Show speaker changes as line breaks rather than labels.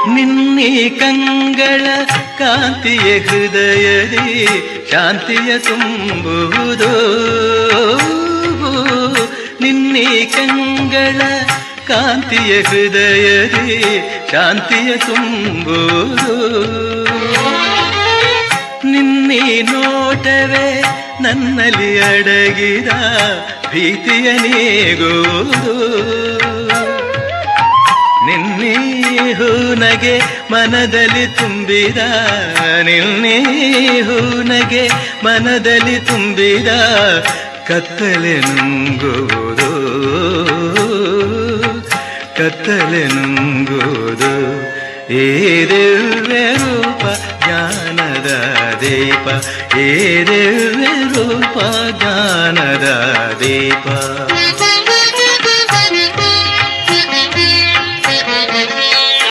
ನಿನ್ನೀ ಕಂಗಳ ಕಾಂತಿಯ ಹೃದಯದಿ ಶಾಂತಿಯ ತುಂಬುವುದು. ನಿನ್ನೀ ಕಂಗಳ ಕಾಂತಿಯ ಹೃದಯದಿ ಶಾಂತಿಯ ತುಂಬುವುದು. ನಿನ್ನೀ ನೋಟವೇ ನನ್ನಲ್ಲಿ ಅಡಗಿದ ಭೀತಿಯ ನೀಗುವುದು. ನಿನ್ನೀ ಹೂನಗೆ ಮನದಲ್ಲಿ ತುಂಬಿದ, ನಿನ್ನೀ ಹೂನಗೆ ಮನದಲ್ಲಿ ತುಂಬಿದ ಕತ್ತಲೆ ನುಂಗುವುದು, ಕತ್ತಲೆ ನುಂಗುವುದು. ಏ ದಿವ್ಯ ರೂಪ ಜ್ಞಾನದ ದೀಪ, ಏ ದಿವ್ಯ ರೂಪ ಜ್ಞಾನದ ದೀಪ.